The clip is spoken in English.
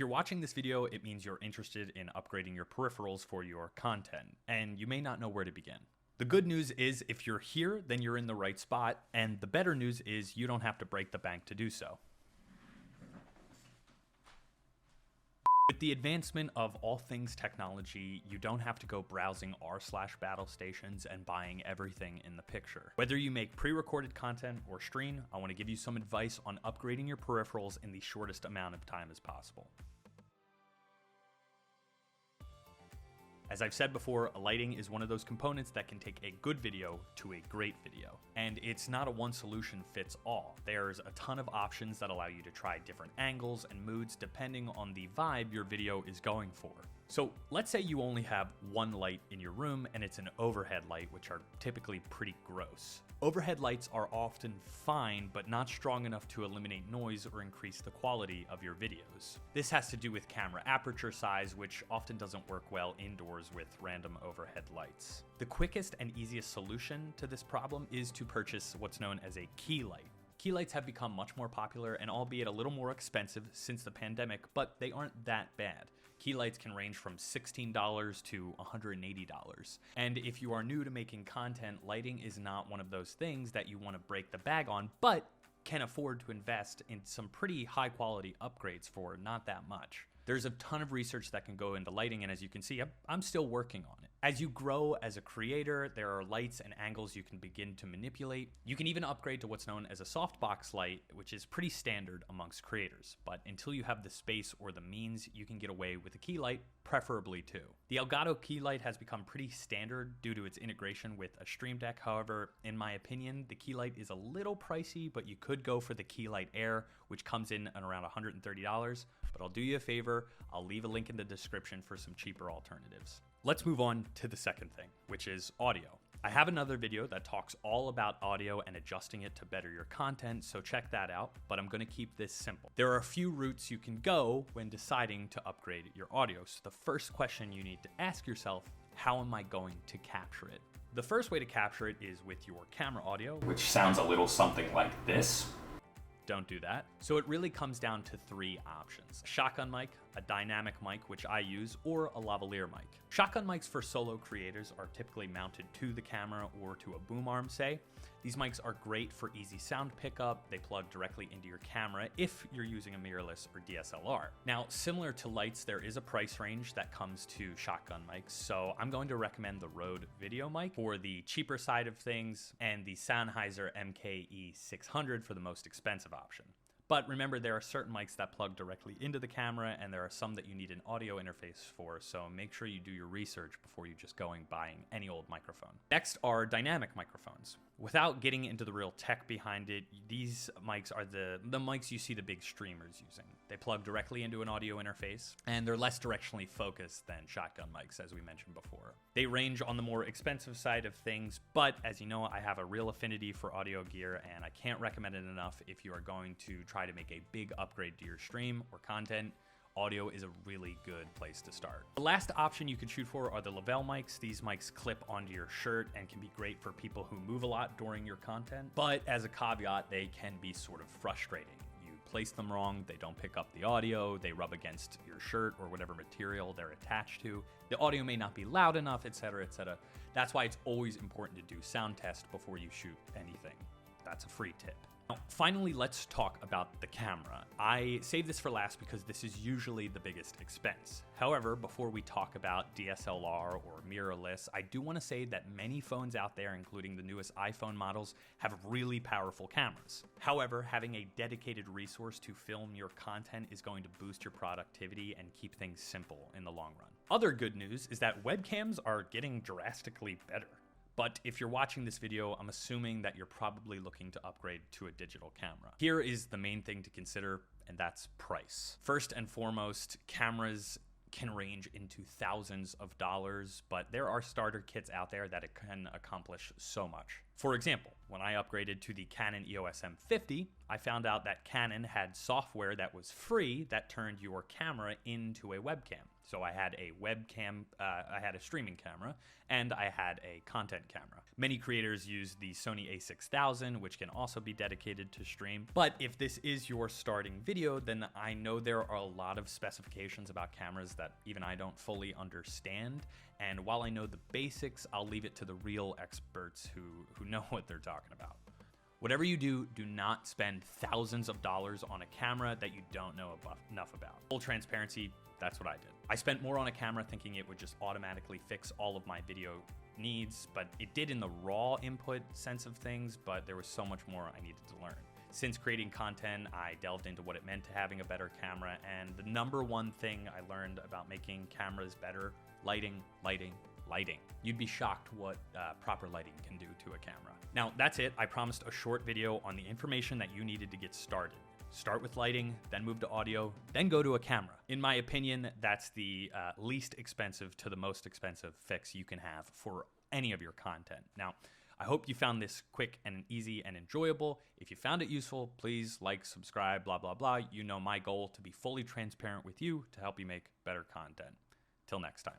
If you're watching this video, it means you're interested in upgrading your peripherals for your content, and you may not know where to begin. The good news is if you're here, then you're in the right spot, and the better news is you don't have to break the bank to do so. With the advancement of all things technology, you don't have to go browsing r/battle stations and buying everything in the picture. Whether you make pre-recorded content or stream, I want to give you some advice on upgrading your peripherals in the shortest amount of time as possible. As I've said before, lighting is one of those components that can take a good video to a great video. And it's not a one solution fits all. There's a ton of options that allow you to try different angles and moods depending on the vibe your video is going for. So let's say you only have one light in your room and it's an overhead light, which are typically pretty gross. Overhead lights are often fine, but not strong enough to eliminate noise or increase the quality of your videos. This has to do with camera aperture size, which often doesn't work well indoors with random overhead lights. The quickest and easiest solution to this problem is to purchase what's known as a key light. Key lights have become much more popular and albeit a little more expensive since the pandemic, but they aren't that bad. Key lights can range from $16 to $180. And if you are new to making content, lighting is not one of those things that you want to break the bag on, but can afford to invest in some pretty high quality upgrades for not that much. There's a ton of research that can go into lighting, and as you can see, I'm still working on it. As you grow as a creator, there are lights and angles you can begin to manipulate. You can even upgrade to what's known as a softbox light, which is pretty standard amongst creators. But until you have the space or the means, you can get away with a key light, preferably two. The Elgato key light has become pretty standard due to its integration with a Stream Deck. However, in my opinion, the key light is a little pricey, but you could go for the key light Air, which comes in at around $130. But I'll do you a favor, I'll leave a link in the description for some cheaper alternatives. Let's move on to the second thing, which is audio. I have another video that talks all about audio and adjusting it to better your content, so check that out, but I'm gonna keep this simple. There are a few routes you can go when deciding to upgrade your audio. So the first question you need to ask yourself, how am I going to capture it? The first way to capture it is with your camera audio, which sounds a little something like this. Don't do that. So it really comes down to three options: a shotgun mic, a dynamic mic, which I use, or a lavalier mic. Shotgun mics for solo creators are typically mounted to the camera or to a boom arm, say. These mics are great for easy sound pickup. They plug directly into your camera if you're using a mirrorless or DSLR. Now, similar to lights, there is a price range that comes to shotgun mics, so I'm going to recommend the Rode Video mic for the cheaper side of things and the Sennheiser MKE600 for the most expensive option. But remember, there are certain mics that plug directly into the camera, and there are some that you need an audio interface for, so make sure you do your research before you just going buying any old microphone. Next are dynamic microphones. Without getting into the real tech behind it, these mics are the mics you see the big streamers using. They plug directly into an audio interface, and they're less directionally focused than shotgun mics, as we mentioned before. They range on the more expensive side of things, but as you know, I have a real affinity for audio gear, and I can't recommend it enough if you are going to try to make a big upgrade to your stream or content. Audio is a really good place to start. The last option you could shoot for are the lavalier mics. These mics clip onto your shirt and can be great for people who move a lot during your content, but as a caveat, they can be sort of frustrating. You place them wrong, they don't pick up the audio, they rub against your shirt or whatever material they're attached to. The audio may not be loud enough, etc., etc. That's why it's always important to do sound test before you shoot anything. That's a free tip. Now, finally, let's talk about the camera. I save this for last because this is usually the biggest expense. However, before we talk about DSLR or mirrorless, I do want to say that many phones out there, including the newest iPhone models, have really powerful cameras. However, having a dedicated resource to film your content is going to boost your productivity and keep things simple in the long run. Other good news is that webcams are getting drastically better. But if you're watching this video, I'm assuming that you're probably looking to upgrade to a digital camera. Here is the main thing to consider, and that's price. First and foremost, cameras can range into thousands of dollars, but there are starter kits out there that it can accomplish so much. For example, when I upgraded to the Canon EOS M50, I found out that Canon had software that was free that turned your camera into a webcam. So I had a webcam, I had a streaming camera, and I had a content camera. Many creators use the Sony a6000, which can also be dedicated to stream. But if this is your starting video, then I know there are a lot of specifications about cameras that even I don't fully understand. And while I know the basics, I'll leave it to the real experts who know what they're talking about. Whatever you do, do not spend thousands of dollars on a camera that you don't know enough about. Full transparency, that's what I did. I spent more on a camera thinking it would just automatically fix all of my video needs, but it did in the raw input sense of things, but there was so much more I needed to learn. Since creating content, I delved into what it meant to having a better camera, and the number one thing I learned about making cameras better: lighting, lighting, lighting. You'd be shocked what proper lighting can do to a camera. Now, that's it. I promised a short video on the information that you needed to get started. Start with lighting, then move to audio, then go to a camera. In my opinion, that's the least expensive to the most expensive fix you can have for any of your content. Now, I hope you found this quick and easy and enjoyable. If you found it useful, please like, subscribe, blah, blah, blah. You know my goal: to be fully transparent with you to help you make better content. Till next time.